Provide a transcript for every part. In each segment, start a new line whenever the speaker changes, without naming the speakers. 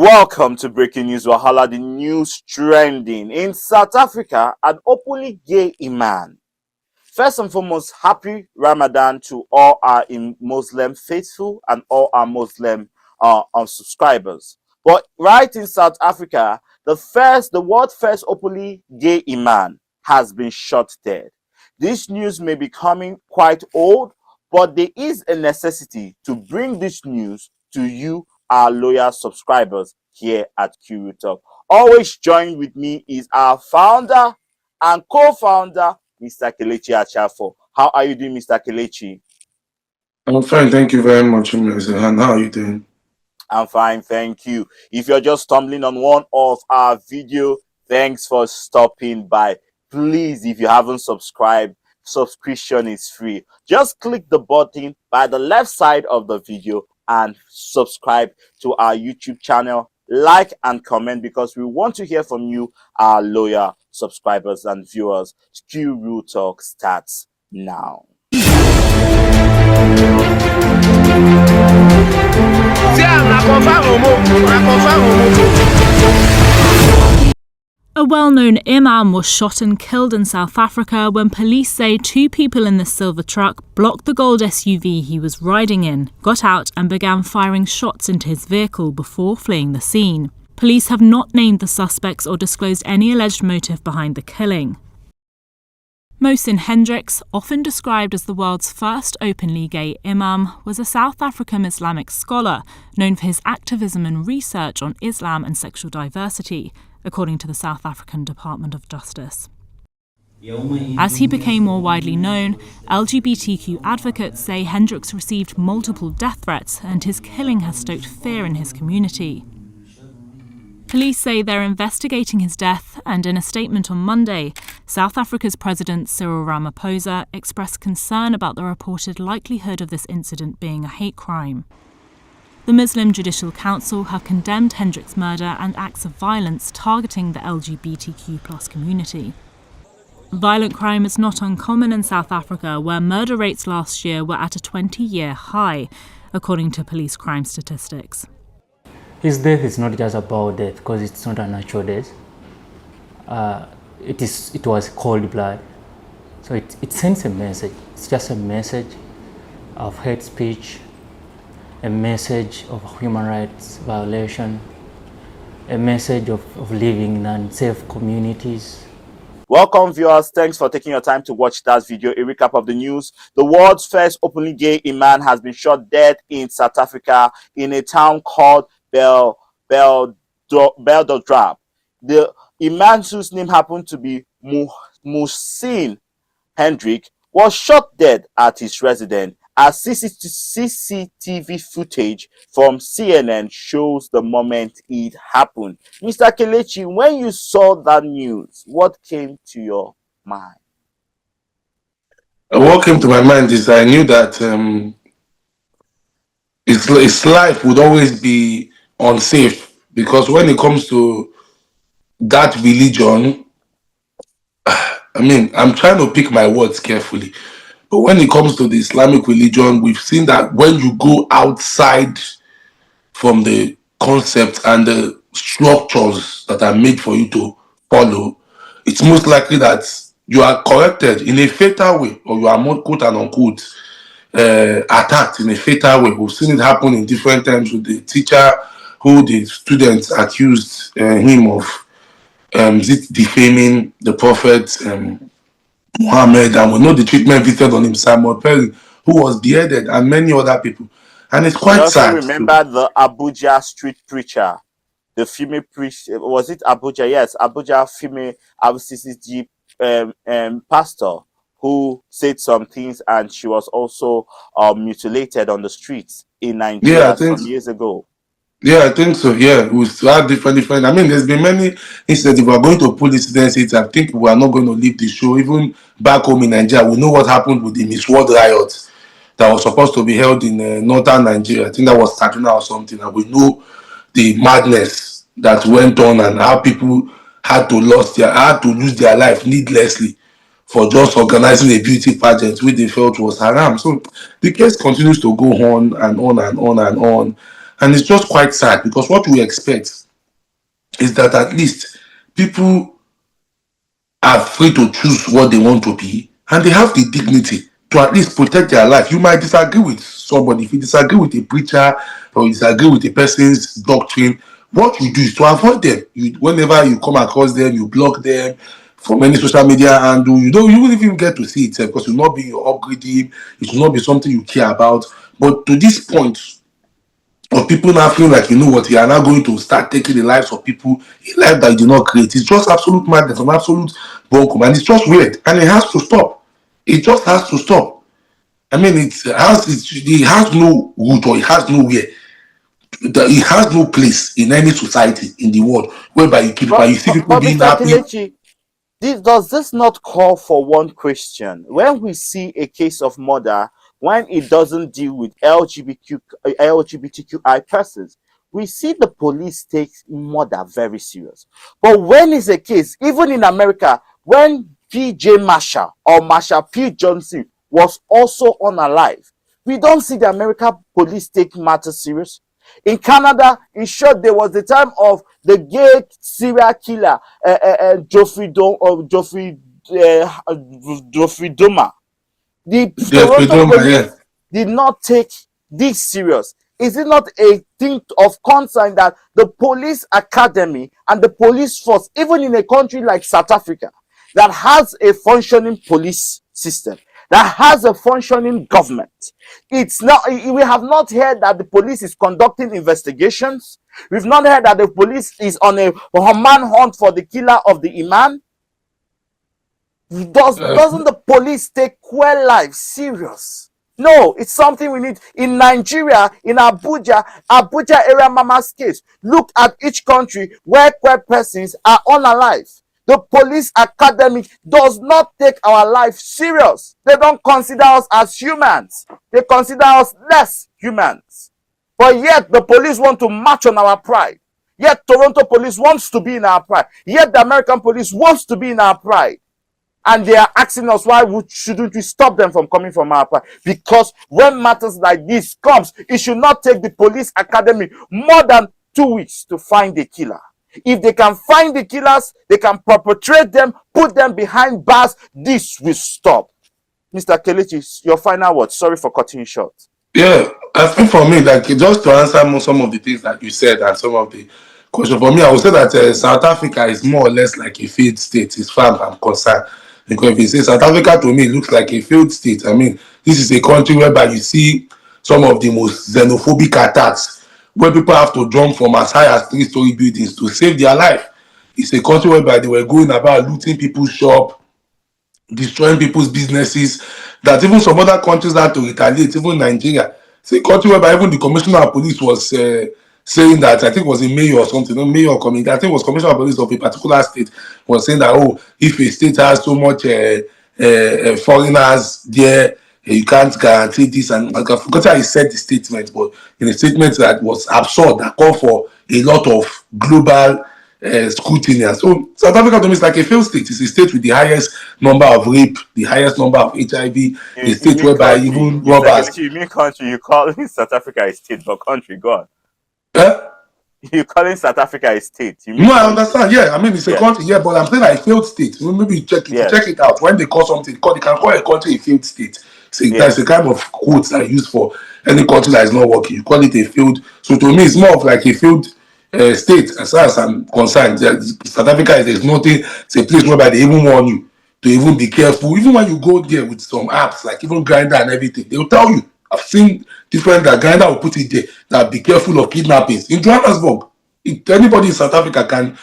Welcome to Breaking News Wahala, the news trending. In South Africa, an openly gay Imam. First and foremost, happy Ramadan to all our Muslim faithful and all our Muslim subscribers. But right in South Africa, the world's first openly gay Imam has been shot dead. This news may be coming quite old, but there is a necessity to bring this news to you, our loyal subscribers here at Q Talk. Always join with me is our founder and co-founder, Mr. Kelechi Achafo. How are you doing, Mr. Kelechi?
I'm fine, thank you very much, Mr. Han. How are you doing?
I'm fine, thank you. If you're just stumbling on one of our video, thanks for stopping by. Please, if you haven't subscribed, subscription is free. Just click the button by the left side of the video and subscribe to our YouTube channel. Like and comment because we want to hear from you, our loyal subscribers and viewers. Q Talk starts now.
A well-known Imam was shot and killed in South Africa when police say two people in the silver truck blocked the gold SUV he was riding in, got out and began firing shots into his vehicle before fleeing the scene. Police have not named the suspects or disclosed any alleged motive behind the killing. Mohsin Hendricks, often described as the world's first openly gay Imam, was a South African Islamic scholar known for his activism and research on Islam and sexual diversity, according to the South African Department of Justice. As he became more widely known, LGBTQ advocates say Hendricks received multiple death threats and his killing has stoked fear in his community. Police say they're investigating his death, and in a statement on Monday, South Africa's President Cyril Ramaphosa expressed concern about the reported likelihood of this incident being a hate crime. The Muslim Judicial Council have condemned Hendricks' murder and acts of violence targeting the LGBTQ+ community. Violent crime is not uncommon in South Africa, where murder rates last year were at a 20-year high, according to police crime statistics.
His death is not just about death, because it's not a natural death. It was cold blood. So it sends a message. It's just a message of hate speech, a message of human rights violation, a message of living in unsafe communities.
Welcome viewers, thanks for taking your time to watch that video. A recap of the news. The world's first openly gay Imam has been shot dead in South Africa in a town called Beldordrap. The Imam, whose name happened to be Mohsin Hendricks, was shot dead at his residence, as CCTV footage from CNN shows the moment it happened. Mr. Kelechi, when you saw that news, what came to your mind?
What came to my mind is I knew that his life would always be unsafe, because when it comes to that religion, I mean, I'm trying to pick my words carefully, but when it comes to the Islamic religion, we've seen that when you go outside from the concept and the structures that are made for you to follow, it's most likely that you are corrected in a fatal way, or you are more quote and unquote attacked in a fatal way. We've seen it happen in different times with the teacher who the students accused him of defaming the Prophet Muhammad, and we know the treatment visited on him, Simon Perry, who was beheaded, and many other people. And it's quite sad.
I remember the Abuja street preacher, the female preacher, was it Abuja? Yes, Abuja female RCCG pastor, who said some things, and she was also mutilated on the streets in Nigeria some years ago.
Yeah, I think so. Yeah, we have different. I mean, there's been many incidents. If we're going to pull incidents, I think we are not going to leave the show. Even back home in Nigeria, we know what happened with the Miss World riot that was supposed to be held in northern Nigeria. I think that was Kaduna or something. And we know the madness that went on and how people had to lose their life needlessly for just organizing a beauty pageant which they felt was haram. So the case continues to go on and on and on and on. And it's just quite sad because what we expect is that at least people are free to choose what they want to be, and they have the dignity to at least protect their life. You might disagree with somebody. If you disagree with a preacher or you disagree with a person's doctrine, what you do is to avoid them. Whenever you come across them, you block them from any social media handle. You won't even get to see it because it will not be your upgrading. It will not be something you care about. But to this point, of people now feeling like, you know what, you are now going to start taking the lives of people, a life that you did not create. It's just absolute madness, an absolute bunkum, and it's just weird, and it has to stop. It just has to stop. I mean, it has no root, or it has nowhere. It has no place in any society in the world whereby you keep, you see people
But
being
Mr.
happy.
Kelechi, does this not call for one question? When we see a case of murder, when it doesn't deal with LGBTQI persons, we see the police take murder very serious. But when it's a case, even in America, when PJ Marshall or Marshall P. Johnson was also unalive, we don't see the American police take matters serious. In Canada, in short, there was the time of the gay serial killer, Geoffrey Doma. The Toronto police did not take this serious. Is it not a thing of concern that the police academy and the police force, even in a country like South Africa, that has a functioning police system, that has a functioning government, it's not, we have not heard that the police is conducting investigations. We've not heard that the police is on a manhunt for the killer of the Imam. Doesn't the police take queer life serious? No, it's something we need. In Nigeria, in Abuja area mama's case, look at each country where queer persons are unalive. The police academy does not take our life serious. They don't consider us as humans. They consider us less humans. But yet the police want to march on our pride. Yet Toronto police wants to be in our pride. Yet the American police wants to be in our pride. And they are asking us, why shouldn't we stop them from coming from our pride? Because when matters like this comes, it should not take the police academy more than 2 weeks to find a killer. If they can find the killers, they can perpetrate them, put them behind bars, this will stop. Mr. Kelechi, your final words. Sorry for cutting you short.
Yeah, I think for me, like, just to answer some of the things that you said and some of the questions, for me, I would say that South Africa is more or less like a failed state, as far as I'm concerned. Because if you say South Africa, to me, looks like a failed state. I mean, this is a country whereby you see some of the most xenophobic attacks, where people have to jump from as high as 3-story buildings to save their life. It's a country whereby they were going about looting people's shop, destroying people's businesses, that even some other countries had to retaliate, even Nigeria. It's a country whereby even the commissioner of police was saying that, I think it was in Mayor or something, no Mayor or community, I think it was commissioner of police of a particular state, was saying that, oh, if a state has so much foreigners there, you can't guarantee this. And I forgot how he said the statement, but in a statement that was absurd, that called for a lot of global scrutiny. And so South Africa to me is like a failed state. It's a state with the highest number of rape, the highest number of HIV, a state whereby country, even robbers.
You mean country, you call South Africa a state, but country, God. You calling South Africa a state? You mean
no, I understand. Yeah, I mean it's a country. Yeah, but I'm saying like a failed state. Maybe you check it out. When they call something, they can call a country a failed state. So that's a kind of quotes that I use for any country that is not working. You call it a failed. So to me, it's more of like a failed state as far as I'm concerned. South Africa there's nothing. It's a place whereby they even warn you to even be careful. Even when you go there with some apps like even Grindr and everything, they'll tell you. I've seen different that Grindr will put it there that be careful of kidnappings in Johannesburg. If anybody in South Africa can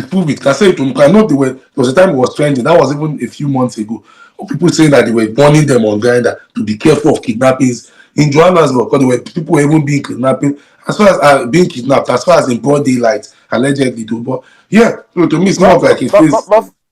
prove it, can say it to me. I know there was a time it was trending. That was even a few months ago. People saying that they were warning them on Grindr to be careful of kidnappings in Johannesburg because there were people even being kidnapped as far as being kidnapped as far as in broad daylight allegedly. But yeah, so to me it's more of like a face.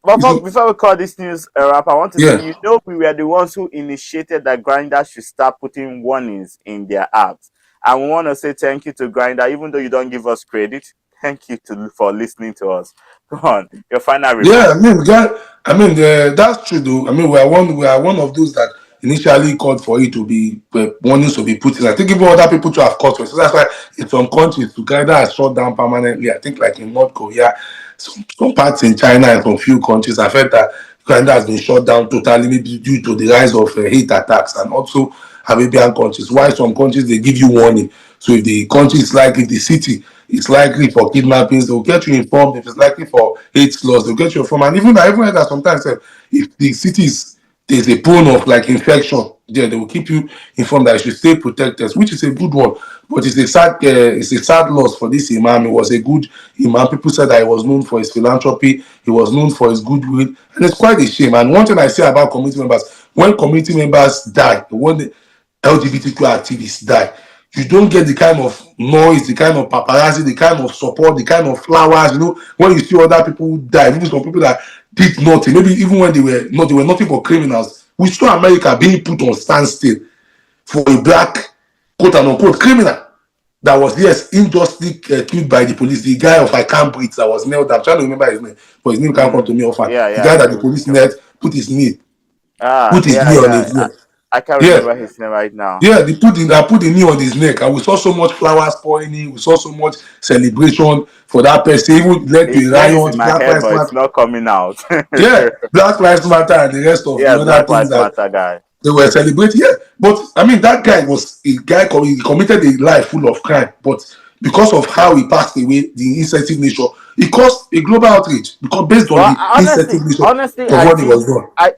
But before we call this news wrap, I want to say, we were the ones who initiated that Grindr should start putting warnings in their apps. And we want to say thank you to Grindr, even though you don't give us credit. Thank you for listening to us. Go on, your final remarks.
Yeah, I mean, that's true though. I mean, we are one of those that initially called for it to be warnings to be put in. I think even other people to have called for it. So that's why in some countries, Uganda has shut down permanently. I think like in North Korea, some parts in China and some few countries, I've heard that Uganda has been shut down totally, maybe due to the rise of hate attacks, and also Arabian countries. Why some countries they give you warning. So if the country is likely, the city is likely for kidnappings, they'll get you informed. If it's likely for hate laws, they'll get you informed. And even I even heard that sometimes if the city is there's a prone of like infection there, they will keep you informed that you should stay protected, which is a good one. But it's a sad loss for this Imam. He was a good Imam. People said that he was known for his philanthropy, he was known for his goodwill, and it's quite a shame. And one thing I say about community members, when community members die, when the LGBTQ activists die, you don't get the kind of noise, the kind of paparazzi, the kind of support, the kind of flowers. When you see other people die, even some people that did nothing, maybe even when they were nothing but criminals. We saw America being put on standstill for a black, quote and unquote, criminal that was, yes, unjustly killed by the police. The guy of I can't breathe that was nailed. I'm trying to remember his name, but his name can't come to me often.
Yeah,
The
yeah,
guy
I
that the
know.
police nailed, put his knee
Yeah,
on
yeah.
his neck.
I can't
Yeah.
remember his name right now.
Yeah, I put the knee on his neck, and we saw so much flowers pouring in. We saw so much celebration for that person. Even led to
His
a
name is in
riot,
my
Black
head,
Lives
but it's
Matter.
not coming out.
Yeah, Black Lives Matter and the rest of
Yeah,
the other
Black
things
Lives
that
Matter guy.
they were celebrating. Yeah, but I mean, that guy was a guy he committed a life full of crime, but because of how he passed away, the insensitive nature, it caused a global outrage because based on
Well,
the insensitive nature
honestly,
of what he was doing.
I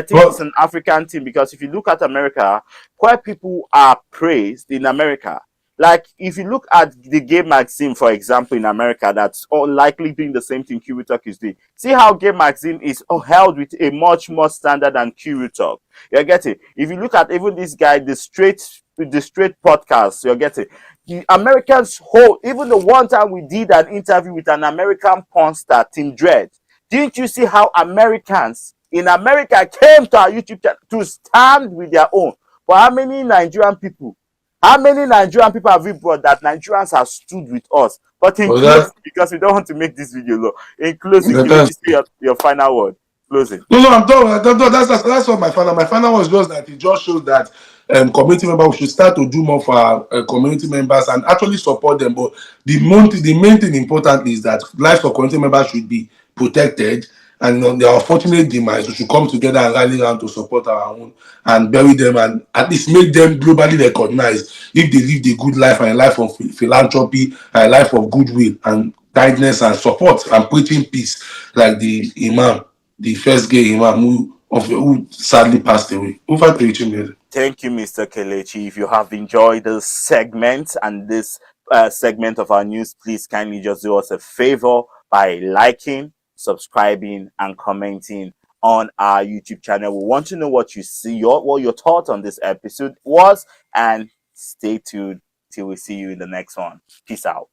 think it's
But
an African thing, because if you look at America, queer people are praised in America. Like if you look at the gay magazine, for example, in America, that's likely doing the same thing Q Talk is doing. See how gay magazine is held with a much more standard than Q Talk. You get it? If you look at even this guy, the straight podcast, you get it? The Americans hold, even the one time we did an interview with an American porn star, Tim Dredd. Didn't you see how Americans in America came to our YouTube channel to stand with their own? But how many Nigerian people have we brought that Nigerians have stood with us? But in
that
closing, because we don't want to make this video long, in closing,
that
Kelechi, say your final word. Closing.
No, I'm done. That's what my final. My final was just that it just shows that community members should start to do more for our community members and actually support them. But the main thing important is that lives of community members should be protected. And on their unfortunate demise, we should come together and rally around to support our own and bury them and at least make them globally recognized if they lived a good life and a life of philanthropy, a life of goodwill and kindness and support and preaching peace, like the Imam, the first gay Imam who sadly passed away. Over to you,
Thank you, Mr. Kelechi. If you have enjoyed this segment and this segment of our news, please kindly just do us a favor by liking, subscribing, and commenting on our YouTube channel. We want to know what you see, what your thoughts on this episode was, and stay tuned till we see you in the next one. Peace out.